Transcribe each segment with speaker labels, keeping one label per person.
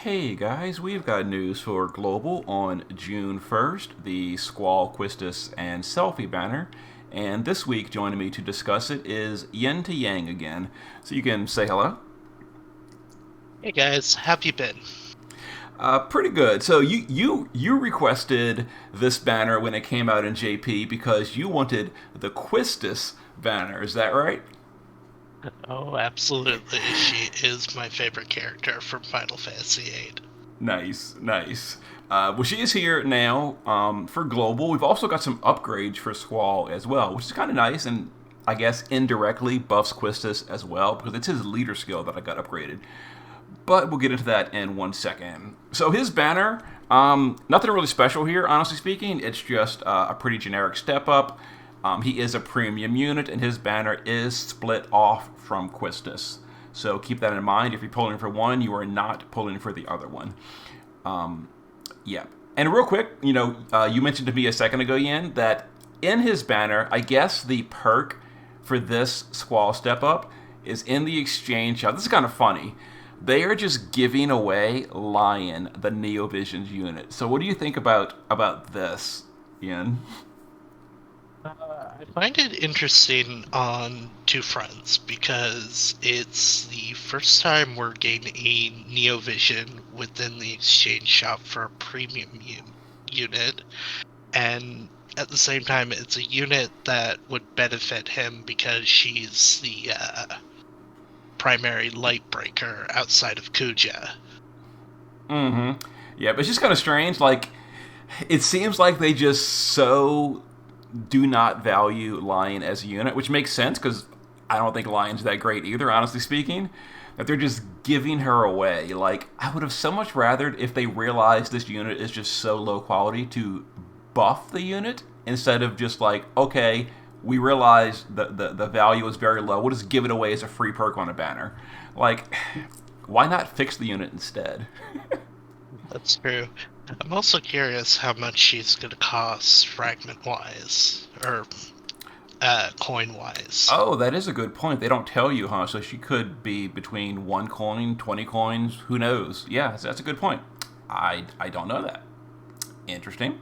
Speaker 1: Hey guys, we've got news for Global on June 1st, the Squall, Quistis, and Selfie banner. And this week, joining me to discuss it is YinToYang again. So you can say hello.
Speaker 2: Hey guys, how have you been?
Speaker 1: Pretty good. So you requested this banner when it came out in JP because you wanted the Quistis banner. Is that right?
Speaker 2: Oh, absolutely. She is my favorite character from Final Fantasy VIII.
Speaker 1: Nice, nice. Well, she is here now for Global. We've also got some upgrades for Squall as well, which is kind of nice, and I guess indirectly buffs Questus as well, because it's his leader skill that I got upgraded. But we'll get into that in 1 second. So his banner, nothing really special here, honestly speaking. It's just a pretty generic step up. He is a premium unit, and his banner is split off from Questus. So keep that in mind. If you're pulling for one, you are not pulling for the other one. Yeah. And real quick, you mentioned to me a second ago, Yen, that in his banner, I guess the perk for this Squall step up is in the exchange shop. This is kind of funny. They are just giving away Lion, the Neovisions unit. So what do you think about this, Yen?
Speaker 2: I find it interesting on two fronts because it's the first time we're getting a Neovision within the exchange shop for a premium unit, and at the same time, it's a unit that would benefit him because she's the primary light breaker outside of Kuja.
Speaker 1: Mm-hmm. Yeah, but it's just kind of strange. Like, it seems like they just so do not value Lion as a unit, which makes sense because I don't think Lion's that great either, honestly speaking. That they're just giving her away. Like, I would have so much rather if they realized this unit is just so low quality to buff the unit instead of just like, okay, we realize the value is very low. We'll just give it away as a free perk on a banner. Like, why not fix the unit instead?
Speaker 2: That's true. I'm also curious how much she's going to cost fragment wise or coin wise.
Speaker 1: Oh, that is a good point. They don't tell you, huh? So she could be between 1 coin, 20 coins. Who knows? Yeah, that's a good point. I don't know that. Interesting.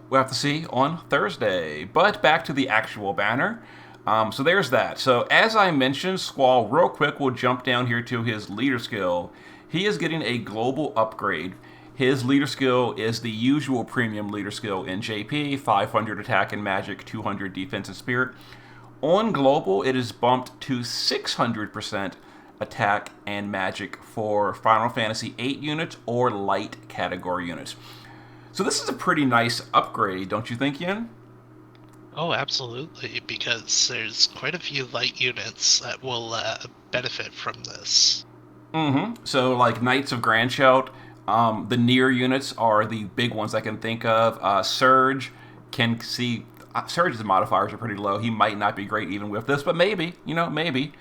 Speaker 1: We'll have to see on Thursday. But back to the actual banner. So there's that. So as I mentioned, Squall, real quick, we'll jump down here to his leader skill. He is getting a global upgrade. His leader skill is the usual premium leader skill in JP, 500 attack and magic, 200 defense and spirit. On global, it is bumped to 600% attack and magic for Final Fantasy VIII units or light category units. So this is a pretty nice upgrade, don't you think, Yin?
Speaker 2: Oh, absolutely, because there's quite a few light units that will benefit from this.
Speaker 1: Mm-hmm. So like Knights of Grandshout, the near units are the big ones I can think of. Surge can see Surge's modifiers are pretty low. He might not be great even with this, but maybe, maybe.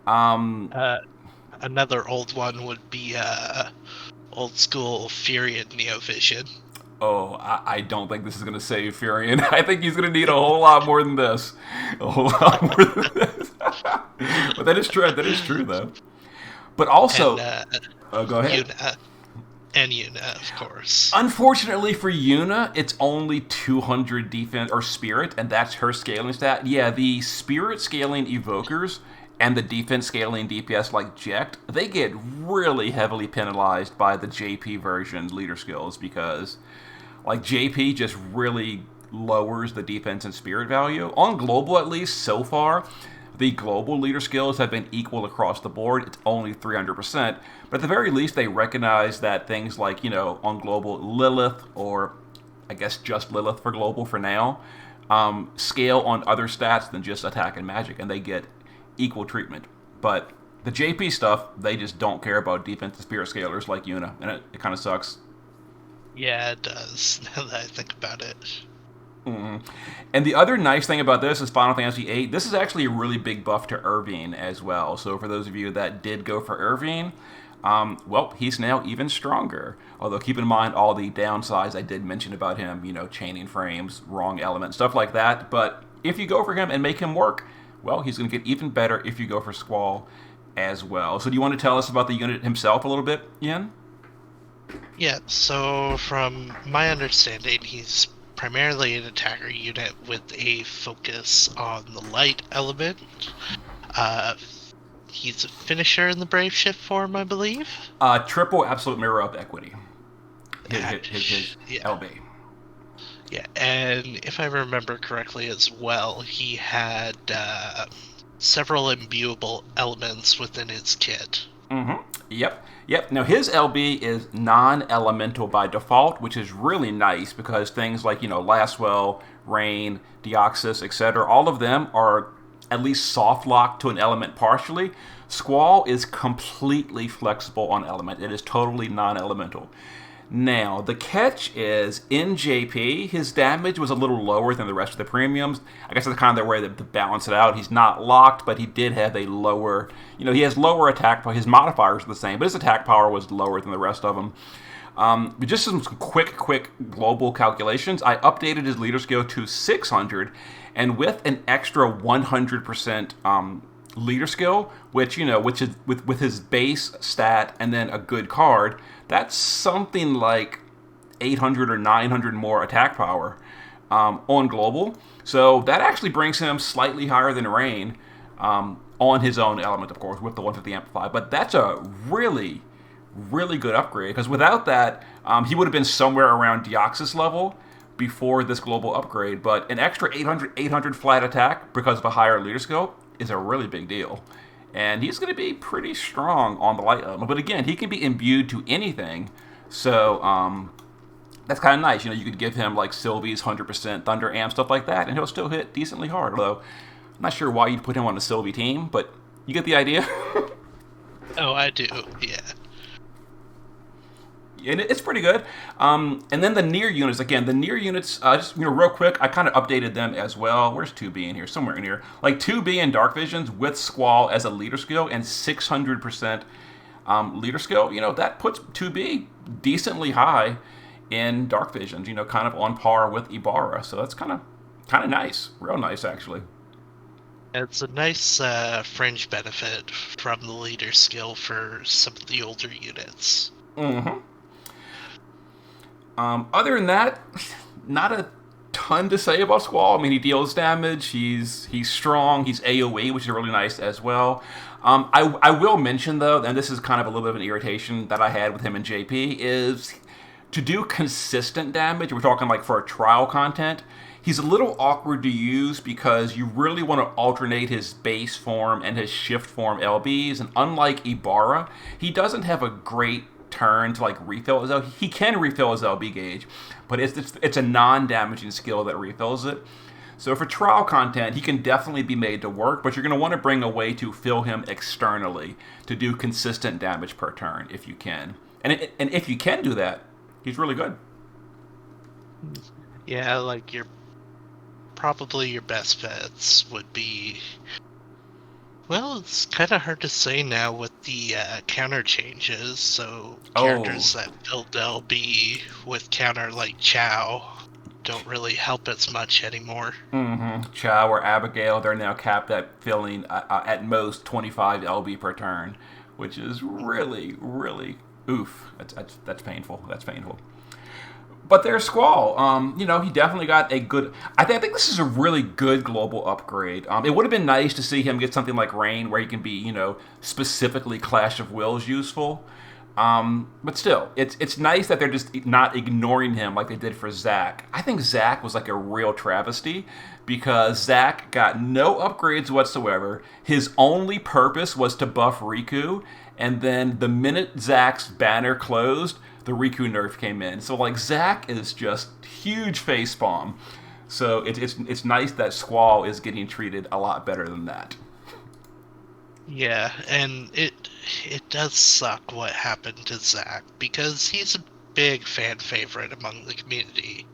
Speaker 1: Um,
Speaker 2: Uh, Another old one would be old school Furion Neovision.
Speaker 1: oh, I don't think this is going to save Furion. I think he's going to need a whole lot more than this. A whole lot more than this. But that is true. That is true, though. But
Speaker 2: and
Speaker 1: also, go ahead.
Speaker 2: Yuna, and Yuna, of course.
Speaker 1: Unfortunately for Yuna, it's only 200 defense or spirit, and that's her scaling stat. Yeah, the spirit scaling evokers and the defense scaling DPS like Jekt, they get really heavily penalized by the JP version leader skills because like JP just really lowers the defense and spirit value. On global at least so far, the global leader skills have been equal across the board. It's only 300%. But at the very least, they recognize that things like, on global, Lilith, or I guess just Lilith for global for now, scale on other stats than just attack and magic, and they get equal treatment. But the JP stuff, they just don't care about defense and spirit scalers like Yuna, and it kind of sucks.
Speaker 2: Yeah, it does, now that I think about it.
Speaker 1: Mm-hmm. And the other nice thing about this is Final Fantasy VIII. This is actually a really big buff to Irvine as well. So for those of you that did go for Irvine, well, he's now even stronger. Although keep in mind all the downsides I did mention about him, chaining frames, wrong element, stuff like that. But if you go for him and make him work, well, he's going to get even better if you go for Squall as well. So do you want to tell us about the unit himself a little bit, Ian?
Speaker 2: Yeah, so from my understanding, he's primarily an attacker unit with a focus on the light element. Uh, he's a finisher in the Brave Shift form, I believe.
Speaker 1: Triple absolute mirror up equity. His
Speaker 2: Yeah,
Speaker 1: LB.
Speaker 2: yeah, and if I remember correctly as well, he had several imbuable elements within his kit.
Speaker 1: Mm-hmm. Yep. Now his LB is non-elemental by default, which is really nice because things like Lastwell, Rain, Deoxys, etc., all of them are at least soft locked to an element partially. Squall is completely flexible on element. It is totally non-elemental. Now, the catch is in JP, his damage was a little lower than the rest of the premiums. I guess that's kind of the way to balance it out. He's not locked, but he did have a lower, he has lower attack power. His modifiers are the same, but his attack power was lower than the rest of them. But just some quick global calculations. I updated his leader skill to 600, and with an extra 100% leader skill, which is with his base stat and then a good card, that's something like 800 or 900 more attack power on global. So that actually brings him slightly higher than Rain on his own element, of course, with the 150 amplify. But that's a really good upgrade because without that, he would have been somewhere around Deoxys level before this global upgrade. But an extra 800 flat attack because of a higher leader skill is a really big deal. And he's going to be pretty strong on the light element. But again, he can be imbued to anything. So that's kind of nice. You could give him like Sylvie's 100% Thunder Amp, stuff like that, and he'll still hit decently hard. Although, I'm not sure why you'd put him on the Sylvie team, but you get the idea.
Speaker 2: Oh, I do, yeah.
Speaker 1: And it's pretty good. And then the near units, again, the near units, just real quick, I kind of updated them as well. Where's 2B in here? Somewhere in here. Like 2B and Dark Visions with Squall as a leader skill and 600% leader skill. That puts 2B decently high in Dark Visions. Kind of on par with Ibarra. So that's kind of nice, real nice actually.
Speaker 2: It's a nice fringe benefit from the leader skill for some of the older units.
Speaker 1: Mm-hmm. Other than that, not a ton to say about Squall. I mean, he deals damage. He's strong. He's AOE, which is really nice as well. I will mention though, and this is kind of a little bit of an irritation that I had with him in JP, is to do consistent damage. We're talking like for a trial content. He's a little awkward to use because you really want to alternate his base form and his shift form LBs. And unlike Ibarra, he doesn't have a great turn to like refill his LB. He can refill his LB gauge, but it's a non-damaging skill that refills it. So for trial content, he can definitely be made to work, but you're going to want to bring a way to fill him externally to do consistent damage per turn if you can. And if you can do that, he's really good.
Speaker 2: Yeah, like probably your best bets would be. Well, it's kind of hard to say now with the counter changes. So
Speaker 1: Oh,
Speaker 2: characters that build LB with counter like Chow don't really help as much anymore.
Speaker 1: Chow or Abigail, they're now capped at filling at most 25 LB per turn, which is really oof. That's painful. That's painful. But there's Squall. He definitely got a good. I think this is a really good global upgrade. It would have been nice to see him get something like Rain, where he can be, specifically Clash of Wills useful. But still, it's nice that they're just not ignoring him like they did for Zac. I think Zac was like a real travesty because Zac got no upgrades whatsoever. His only purpose was to buff Riku, and then the minute Zac's banner closed, the Riku nerf came in. So like Zac is just huge facepalm. So it's nice that Squall is getting treated a lot better than that.
Speaker 2: Yeah, and it does suck what happened to Zac because he's a big fan favorite among the community,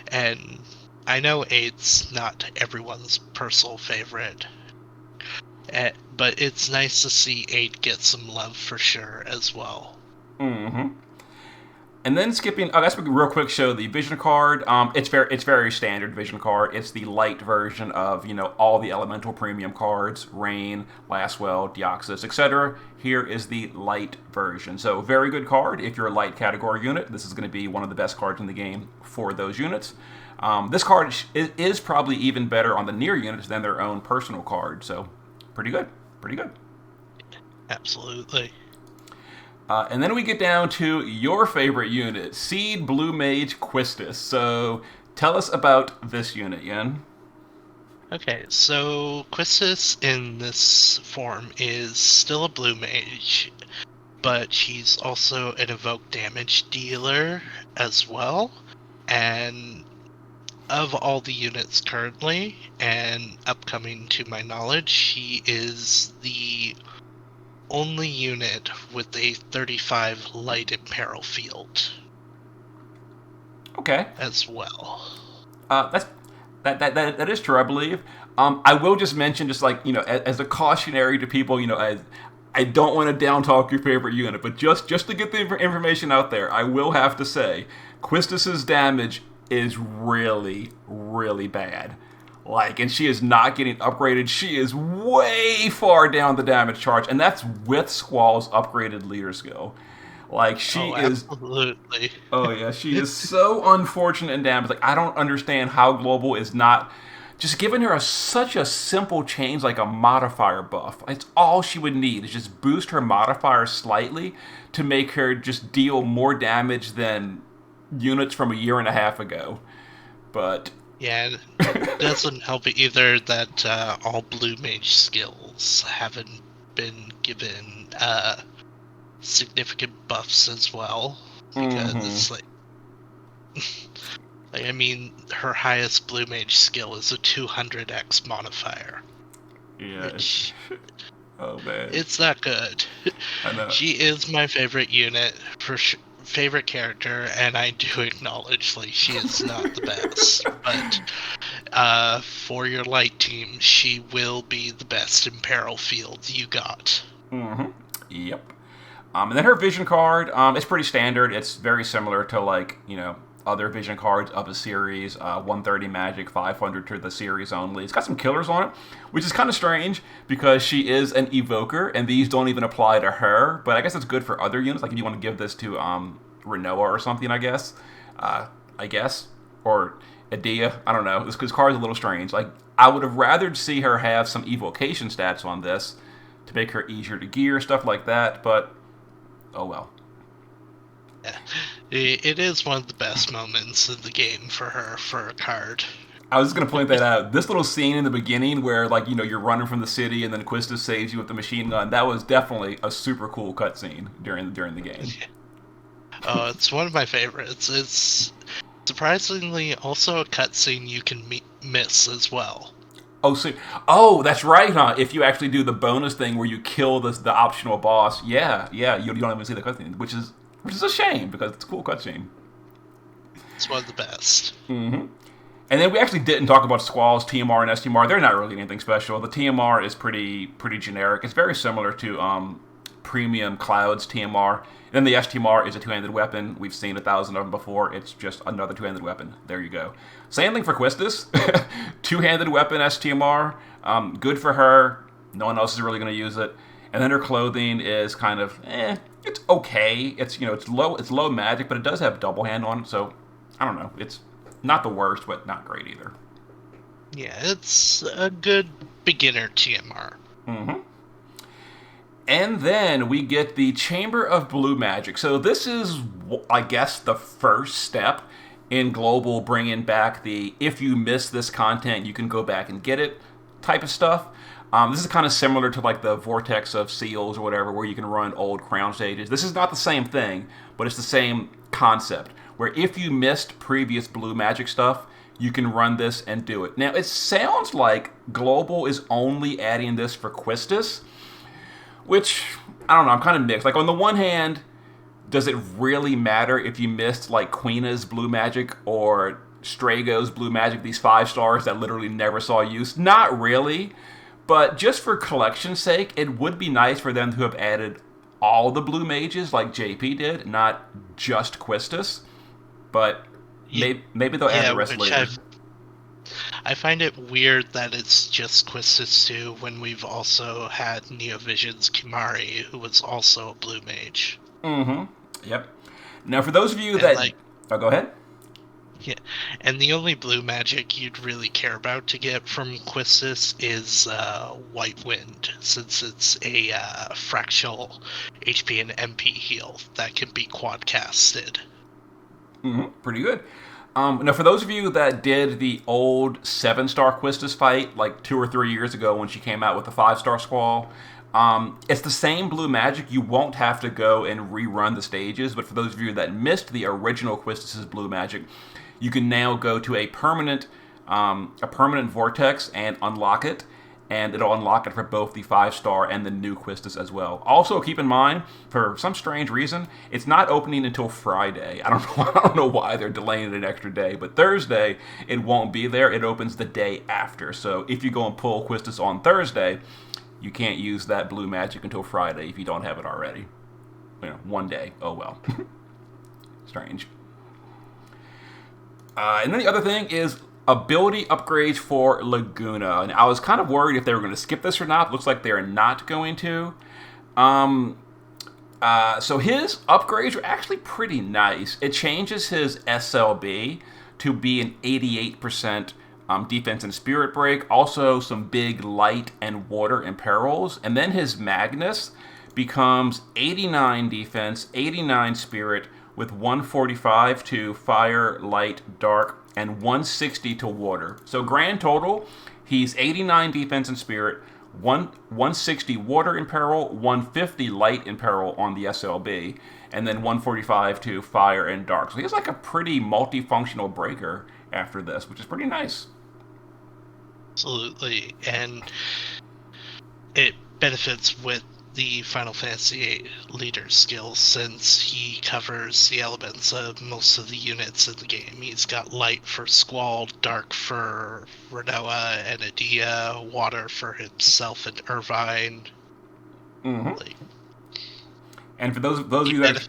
Speaker 2: and I know eight's not everyone's personal favorite, but it's nice to see 8 get some love for sure as well.
Speaker 1: Mm-hmm. And then skipping, I guess we can real quick show the vision card. It's very standard vision card. It's the light version of all the elemental premium cards: Rain, Lastwell, Deoxys, etc. Here is the light version. So very good card if you're a light category unit. This is going to be one of the best cards in the game for those units. This card is probably even better on the near units than their own personal card. So pretty good, pretty good.
Speaker 2: Absolutely.
Speaker 1: And then we get down to your favorite unit, Seed Blue Mage Quistis. So tell us about this unit, Yin.
Speaker 2: Okay, so Questus in this form is still a blue mage, but she's also an evoke damage dealer as well. And of all the units currently and upcoming to my knowledge, she is the only unit with a 35 light imperil field.
Speaker 1: Okay.
Speaker 2: As well.
Speaker 1: That is true, I believe. I will just mention, just like as a cautionary to people, I don't want to down talk your favorite unit, but just to get the information out there, I will have to say, Quistis's damage is really, really bad. And she is not getting upgraded. She is way far down the damage chart, and that's with Squall's upgraded leader skill. She is...
Speaker 2: Absolutely.
Speaker 1: Oh, yeah, she is so unfortunate in damage. I don't understand how Global is not just giving her such a simple change, like a modifier buff. It's all she would need is just boost her modifier slightly to make her just deal more damage than units from a year and a half ago. But...
Speaker 2: yeah, it doesn't help either that all blue mage skills haven't been given significant buffs as well. Because it's I mean, her highest blue mage skill is a 200x modifier.
Speaker 1: Yeah. Oh, man.
Speaker 2: It's not good.
Speaker 1: I know.
Speaker 2: She is my favorite unit for favorite character, and I do acknowledge she is not the best, but for your light team, she will be the best in peril field you got.
Speaker 1: Yep. And then her vision card, it's pretty standard. It's very similar to other vision cards of a series. 130 magic, 500 to the series only. It's got some killers on it, which is kind of strange because she is an evoker, and these don't even apply to her. But I guess it's good for other units. If you want to give this to Renoa or something, I guess. Or Adia. I don't know. This card's a little strange. I would have rather see her have some evocation stats on this to make her easier to gear, stuff like that. But, oh well.
Speaker 2: Yeah. It is one of the best moments in the game for her, for a card.
Speaker 1: I was just going to point that out. This little scene in the beginning where, you're running from the city and then Questus saves you with the machine gun, that was definitely a super cool cutscene during the game.
Speaker 2: Yeah. Oh, it's one of my favorites. It's surprisingly also a cutscene you can miss as well.
Speaker 1: Oh, that's right, huh? If you actually do the bonus thing where you kill the optional boss, you don't even see the cutscene, which is a shame because it's a cool cutscene.
Speaker 2: It's one of the best.
Speaker 1: Mm-hmm. And then we actually didn't talk about Squall's TMR and STMR. They're not really anything special. The TMR is pretty generic. It's very similar to Premium Cloud's TMR. And then the STMR is a two-handed weapon. We've seen 1,000 of them before. It's just another two-handed weapon. There you go. Same thing for Quistis. Two-handed weapon STMR. Good for her. No one else is really going to use it. And then her clothing is kind of, it's okay. It's low magic, but it does have double hand on it. So I don't know. It's not the worst, but not great either.
Speaker 2: Yeah, it's a good beginner TMR.
Speaker 1: Mm-hmm. And then we get the Chamber of Blue Magic. So this is, I guess, the first step in Global bringing back the if you miss this content, you can go back and get it type of stuff. This is kind of similar to the Vortex of Seals or whatever, where you can run old Crown stages. This is not the same thing, but it's the same concept, where if you missed previous Blue Magic stuff, you can run this and do it. Now, it sounds like Global is only adding this for Questus, which, I don't know, I'm kind of mixed. On the one hand, does it really matter if you missed, Queena's Blue Magic or Strago's Blue Magic, these 5 stars that literally never saw use? Not really. But just for collection's sake, it would be nice for them to have added all the blue mages like JP did, not just Questus, but
Speaker 2: Ye-
Speaker 1: maybe they'll add
Speaker 2: Yeah,
Speaker 1: the rest
Speaker 2: which
Speaker 1: later.
Speaker 2: I find it weird that it's just Quistis 2 when we've also had Neovision's Kimari, who was also a blue mage.
Speaker 1: Mm-hmm. Yep. Now, for those of you
Speaker 2: And
Speaker 1: that...
Speaker 2: like,
Speaker 1: Oh, go ahead.
Speaker 2: yeah, and the only blue magic you'd really care about to get from Quistis is White Wind, since it's a fractional HP and MP heal that can be quad casted.
Speaker 1: Mm-hmm. Pretty good. Now, for those of you that did the old 7-star Quistis fight, like 2 or 3 years ago when she came out with the 5-star Squall, it's the same blue magic. You won't have to go and rerun the stages, but for those of you that missed the original Quistis' blue magic, you can now go to a permanent vortex and unlock it, and it'll unlock it for both the 5-star and the new Quistis as well. Also, keep in mind, for some strange reason, it's not opening until Friday. I don't know why they're delaying it an extra day, but Thursday it won't be there. It opens the day after. So if you go and pull Quistis on Thursday, you can't use that blue magic until Friday if you don't have it already. One day. Oh well. Strange. And then the other thing is ability upgrades for Laguna. And I was kind of worried if they were going to skip this or not. Looks like they're not going to. So his upgrades are actually pretty nice. It changes his SLB to be an 88% defense and spirit break. Also some big light and water imperils. And then his Magnus becomes 89 defense, 89 spirit, with 145 to fire, light, dark, and 160 to water. So grand total, he's 89 defense and spirit, 160 water in peril, 150 light in peril on the SLB, and then 145 to fire and dark. So he has like a pretty multifunctional breaker after this, which is pretty nice.
Speaker 2: Absolutely, and it benefits with the Final Fantasy VIII leader skills since he covers the elements of most of the units in the game. He's got light for Squall, dark for Renoa and Adia, water for himself and Irvine.
Speaker 1: Mm-hmm. And for those of you that...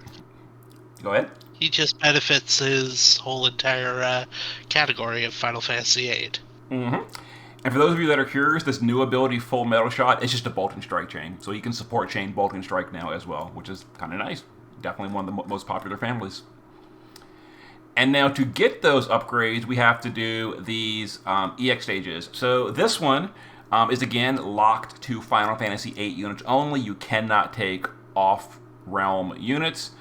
Speaker 1: Go ahead.
Speaker 2: He just benefits his whole entire category of Final Fantasy VIII.
Speaker 1: Mm-hmm. And for those of you that are curious, this new ability, Full Metal Shot, is just a Bolt and Strike chain. So you can support chain Bolt and Strike now as well, which is kind of nice. Definitely one of the most popular families. And now to get those upgrades, we have to do these EX stages. So this one is again locked to Final Fantasy VIII units only. You cannot take off-realm units.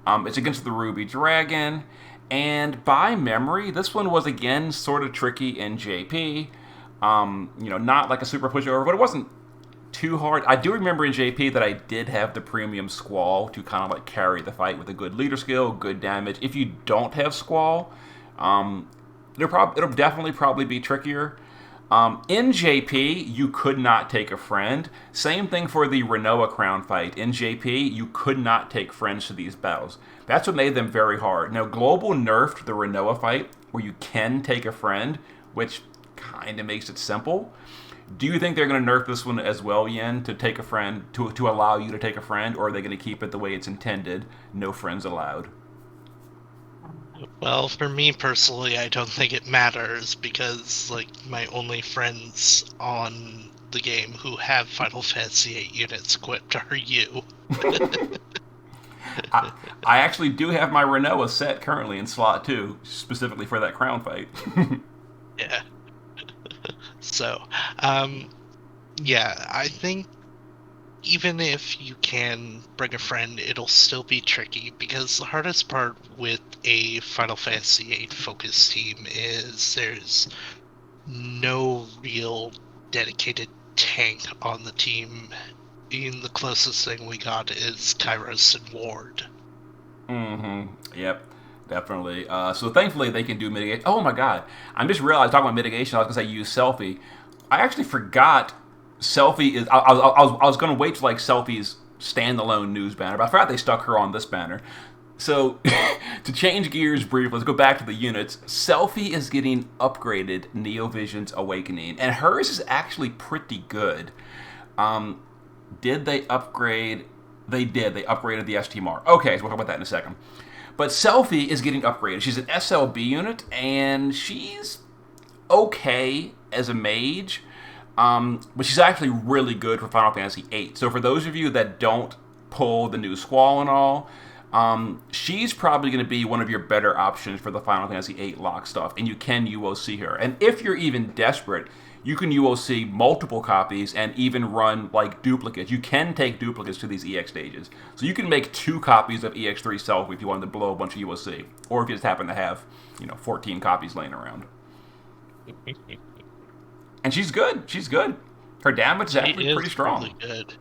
Speaker 1: It's against the Ruby Dragon. And by memory, this one was again sort of tricky in JP. Not like a super pushover, but it wasn't too hard. I do remember in JP that I did have the premium Squall to kind of like carry the fight with a good leader skill, good damage. If you don't have Squall, it'll definitely probably be trickier. In JP, you could not take a friend. Same thing for the Renoa Crown fight. In JP, you could not take friends to these battles. That's what made them very hard. Now, Global nerfed the Renoa fight, where you can take a friend, which kind of makes it simple. Do you think they're going to nerf this one as well, Yin, to take a friend, to allow you to take a friend, or are they going to keep it the way it's intended, no friends allowed?
Speaker 2: Well, for me personally, I don't think it matters because, like, my only friends on the game who have Final Fantasy VIII units equipped are you.
Speaker 1: I actually do have my Renoa set currently in slot 2, specifically for that crown fight.
Speaker 2: Yeah. So, yeah, I think even if you can bring a friend, it'll still be tricky because the hardest part with a Final Fantasy VIII focus team is there's no real dedicated tank on the team. Even the closest thing we got is Kairos and Ward.
Speaker 1: Mm-hmm. Yep. Definitely. So thankfully they can do mitigation. Oh my god. I just realized talking about mitigation, I was going to say use Selfie. I actually forgot Selfie is... I was going to wait till like Selfie's standalone news banner, but I forgot they stuck her on this banner. So to change gears briefly, let's go back to the units. Selfie is getting upgraded Neovision's Awakening, and hers is actually pretty good. Did they upgrade... They did. They upgraded the ST Mar. Okay, so we'll talk about that in a second. But Selfie is getting upgraded. She's an SLB unit, and she's okay as a mage, but she's actually really good for Final Fantasy VIII. So for those of you that don't pull the new Squall and all, she's probably going to be one of your better options for the Final Fantasy VIII lock stuff, and you can UOC her. And if you're even desperate, you can UOC multiple copies and even run like duplicates. You can take duplicates to these EX stages. So you can make 2 copies of EX3 Selfie if you wanted to blow a bunch of UOC, or if you just happen to have 14 copies laying around. And she's good. She's good. Her damage is actually pretty strong.
Speaker 2: Really good.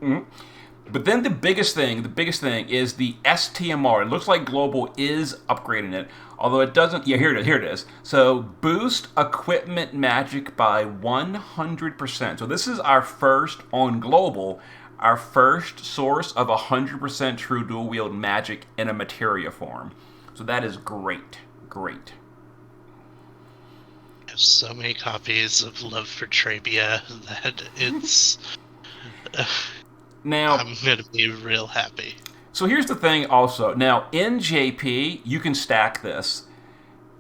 Speaker 1: Mm-hmm. But then the biggest thing is the STMR. It looks like Global is upgrading it, although it doesn't. Yeah, here it is. So boost equipment magic by 100%. So this is our first on Global, our first source of 100% true dual wield magic in a materia form. So that is great. Great.
Speaker 2: I have so many copies of Love for Trabia that it's.
Speaker 1: Now,
Speaker 2: I'm going to be real happy.
Speaker 1: So here's the thing also. Now, in JP, you can stack this.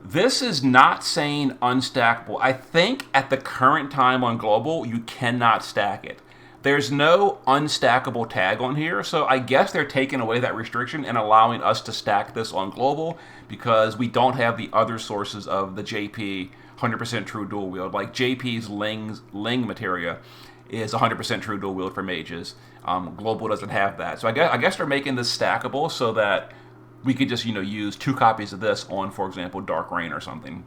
Speaker 1: This is not saying unstackable. I think at the current time on Global, you cannot stack it. There's no unstackable tag on here, so I guess they're taking away that restriction and allowing us to stack this on Global because we don't have the other sources of the JP 100% true dual wield. Like JP's Ling materia is 100% true dual wield for mages. Global doesn't have that. So I guess they're making this stackable so that we could just, use 2 copies of this on, for example, Dark Rain or something.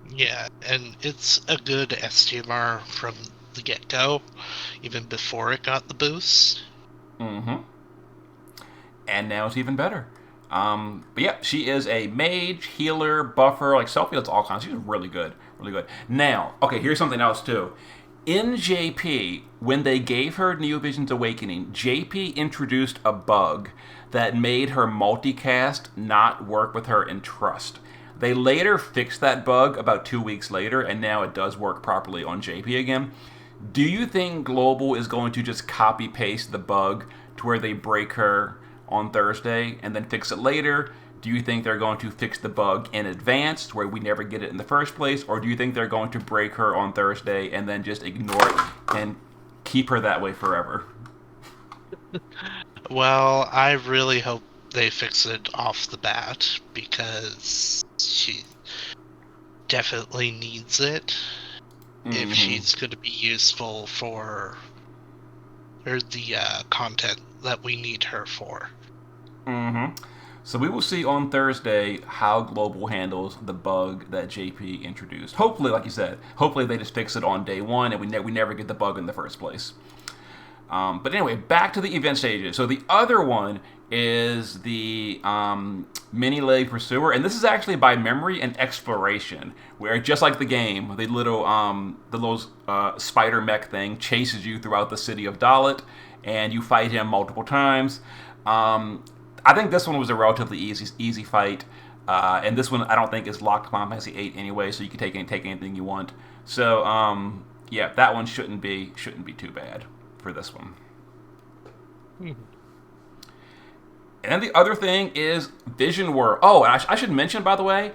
Speaker 2: Yeah, and it's a good STMR from the get-go, even before it got the boost.
Speaker 1: Mm-hmm. And now it's even better. But yeah, she is a mage, healer, buffer, like Selfie does all kinds. She's really good. Really good. Now, okay, here's something else too. In JP, when they gave her Neovision's Awakening, JP introduced a bug that made her multicast not work with her in Trust. They later fixed that bug about 2 weeks later, and now it does work properly on JP again. Do you think Global is going to just copy-paste the bug to where they break her on Thursday and then fix it later? Do you think they're going to fix the bug in advance where we never get it in the first place? Or do you think they're going to break her on Thursday and then just ignore it and keep her that way forever?
Speaker 2: Well, I really hope they fix it off the bat because she definitely needs it if she's going to be useful for the content that we need her for.
Speaker 1: Mm-hmm. So we will see on Thursday how Global handles the bug that JP introduced. Hopefully, like you said, hopefully they just fix it on day one and we never get the bug in the first place. But anyway, back to the event stages. So the other one is the Minileg Pursuer, and this is actually by memory and exploration, where just like the game, the little spider mech thing chases you throughout the city of Dalit, and you fight him multiple times. I think this one was a relatively easy fight, and this one I don't think is locked to Final Fantasy VIII anyway, so you can take anything you want. So yeah, that one shouldn't be too bad for this one. And then the other thing is Vision World. Oh, and I should mention, by the way,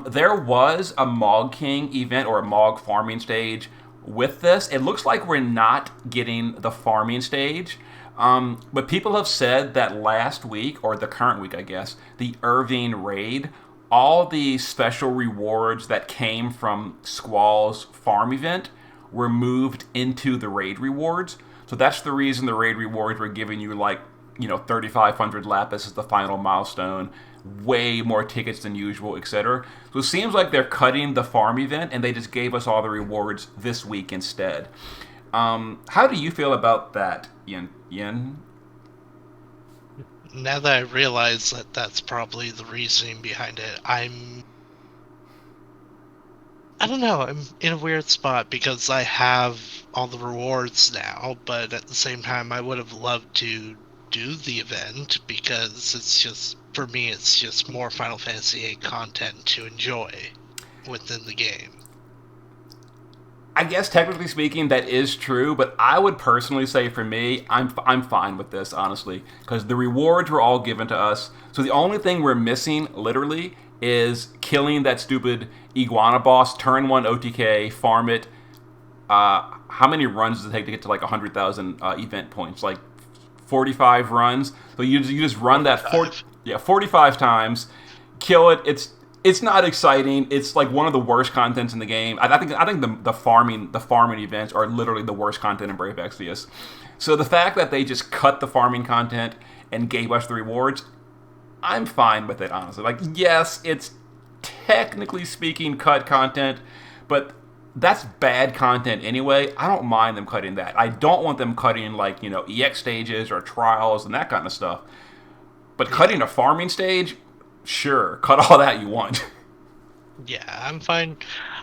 Speaker 1: there was a MOG King event or a MOG farming stage with this. It looks like we're not getting the farming stage. But people have said that last week, or the current week, I guess, the Irvine raid, all the special rewards that came from Squall's farm event were moved into the raid rewards. So that's the reason the raid rewards were giving you 3,500 lapis as the final milestone, way more tickets than usual, etc. So it seems like they're cutting the farm event and they just gave us all the rewards this week instead. How do you feel about that, Yin?
Speaker 2: Now that I realize that that's probably the reasoning behind it, I don't know, I'm in a weird spot because I have all the rewards now, but at the same time I would have loved to do the event because it's just, for me, it's just more Final Fantasy VIII content to enjoy within the game.
Speaker 1: I guess technically speaking, that is true, but I would personally say for me, I'm fine with this, honestly, because the rewards were all given to us. So the only thing we're missing, literally, is killing that stupid iguana boss, turn 1 OTK, farm it. How many runs does it take to get to like 100,000 event points? Like 45 runs. So you just run that 45 times, kill it. It's not exciting. It's like one of the worst contents in the game. I think the farming events are literally the worst content in Brave Exvius. So the fact that they just cut the farming content and gave us the rewards, I'm fine with it, honestly. Like, yes, it's technically speaking cut content, but that's bad content anyway. I don't mind them cutting that. I don't want them cutting like, EX stages or trials and that kind of stuff. But cutting a farming stage, sure, cut all that you want.
Speaker 2: Yeah, I'm fine.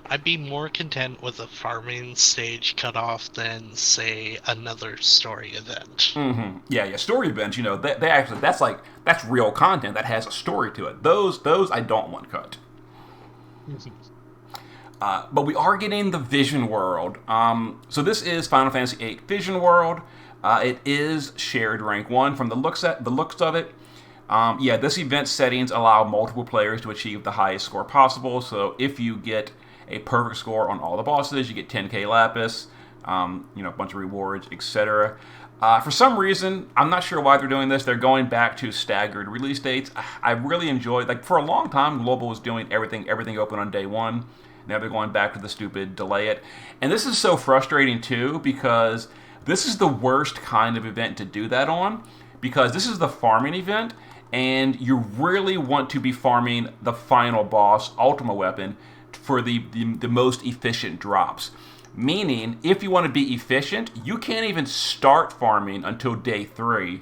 Speaker 2: I'd be more content with a farming stage cut off than, say, another story event.
Speaker 1: Mm-hmm. Yeah. Story events, they actually that's real content that has a story to it. Those I don't want cut. But we are getting the Vision World. So this is Final Fantasy VIII Vision World. It is shared rank 1 from the looks of it. This event settings allow multiple players to achieve the highest score possible. So if you get a perfect score on all the bosses, you get 10k lapis, a bunch of rewards, etc. For some reason, I'm not sure why they're doing this. They're going back to staggered release dates. I really enjoyed, like, for a long time, Global was doing everything open on day 1. Now they're going back to the stupid delay it. And this is so frustrating, too, because this is the worst kind of event to do that on, because this is the farming event, and you really want to be farming the final boss, Ultima Weapon, for the most efficient drops. Meaning, if you want to be efficient, you can't even start farming until day 3,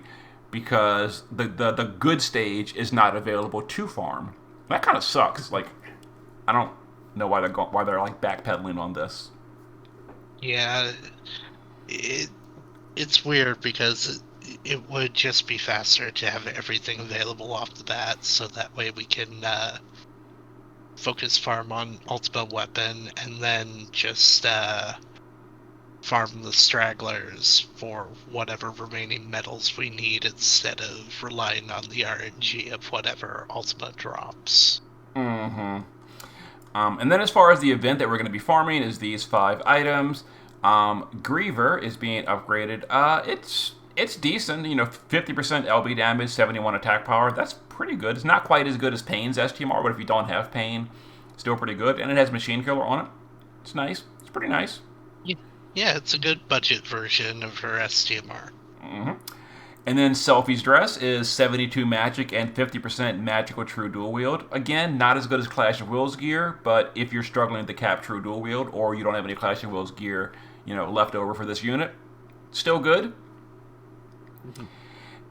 Speaker 1: because the good stage is not available to farm. That kind of sucks. Like, I don't know why they're like backpedaling on this.
Speaker 2: Yeah, it's weird because it would just be faster to have everything available off the bat, so that way we can focus farm on Ultimate Weapon and then just farm the stragglers for whatever remaining medals we need instead of relying on the RNG of whatever Ultima drops.
Speaker 1: Mm-hmm. And then as far as the event that we're going to be farming is these 5 items. Griever is being upgraded. It's decent, 50% LB damage, 71 attack power. That's pretty good. It's not quite as good as Pain's STMR, but if you don't have Pain, still pretty good. And it has Machine Killer on it. It's nice. It's pretty nice.
Speaker 2: Yeah, it's a good budget version of her STMR.
Speaker 1: Mm-hmm. And then Selfie's dress is 72 magic and 50% magical true dual wield. Again, not as good as Clash of Wills gear, but if you're struggling to cap true dual wield or you don't have any Clash of Wills gear, left over for this unit, still good. Mm-hmm.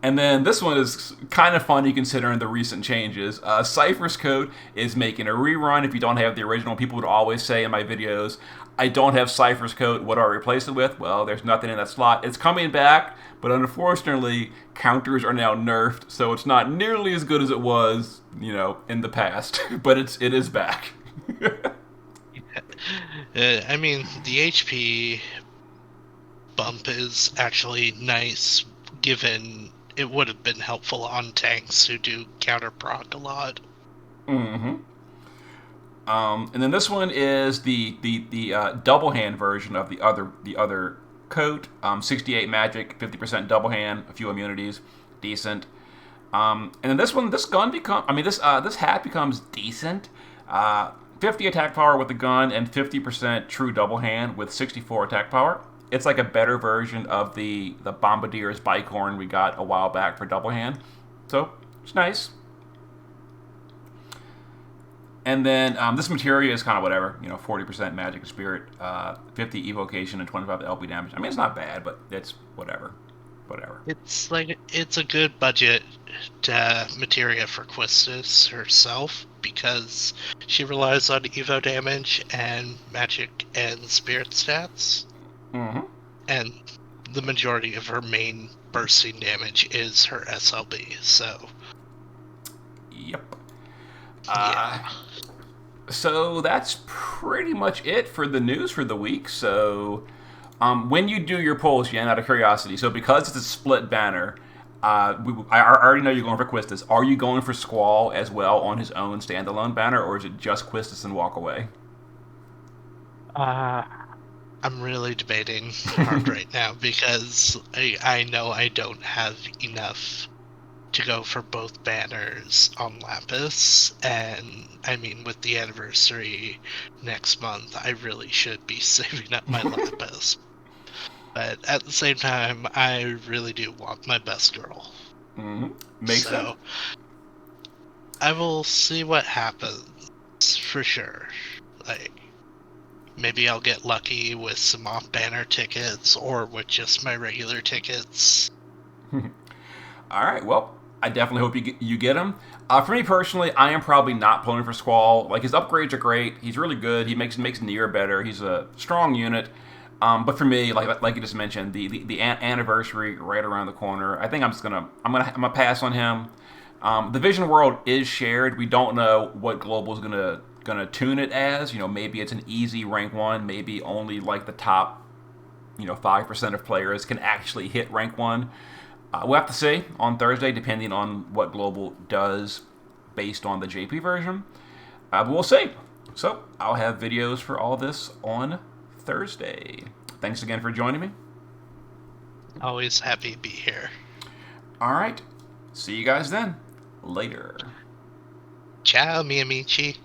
Speaker 1: And then this one is kind of funny considering the recent changes. Cypher's Coat is making a rerun. If you don't have the original, people would always say in my videos, I don't have Cypher's Coat, what do I replace it with? Well, there's nothing in that slot. It's coming back, but unfortunately, counters are now nerfed, so it's not nearly as good as it was, in the past. But it is back.
Speaker 2: I mean, the HP bump is actually nice, given it would have been helpful on tanks who do counter proc a lot.
Speaker 1: Mm-hmm. And then this one is the double hand version of the other coat. 68 magic, 50% double hand, a few immunities, decent. And then this hat becomes decent. 50 attack power with the gun and 50% true double hand with 64 attack power. It's like a better version of the Bombardier's Bicorn we got a while back for double hand. So it's nice. And then this materia is kind of whatever, 40% magic and spirit, 50 evocation, and 25 LP damage. I mean, it's not bad, but it's whatever.
Speaker 2: It's a good budget materia for Quistis herself because she relies on evo damage and magic and spirit stats.
Speaker 1: Mm-hmm.
Speaker 2: And the majority of her main bursting damage is her SLB, so.
Speaker 1: Yep.
Speaker 2: Yeah.
Speaker 1: So that's pretty much it for the news for the week. So when you do your polls, Yen, out of curiosity, so because it's a split banner, I already know you're going for Quistis. Are you going for Squall as well on his own standalone banner, or is it just Quistis and walk away?
Speaker 2: Uh, I'm really debating hard right now because I know I don't have enough to go for both banners on Lapis, and I mean, with the anniversary next month, I really should be saving up my Lapis. But at the same time, I really do want my best girl.
Speaker 1: Makes sense.
Speaker 2: So I will see what happens for sure. Like, maybe I'll get lucky with some off banner tickets or with just my regular tickets.
Speaker 1: All right. Well, I definitely hope you get him. For me personally, I am probably not pulling for Squall. Like his upgrades are great. He's really good. He makes Nier better. He's a strong unit. But for me, like you just mentioned, the anniversary right around the corner. I think I'm gonna pass on him. The Vision World is shared. We don't know what Global is gonna tune it as. Maybe it's an easy rank one. Maybe only like the top 5% of players can actually hit rank one. We'll have to see on Thursday, depending on what Global does based on the JP version. But we'll see. So I'll have videos for all this on Thursday. Thanks again for joining me.
Speaker 2: Always happy to be here.
Speaker 1: All right. See you guys then. Later.
Speaker 2: Ciao, mi amici.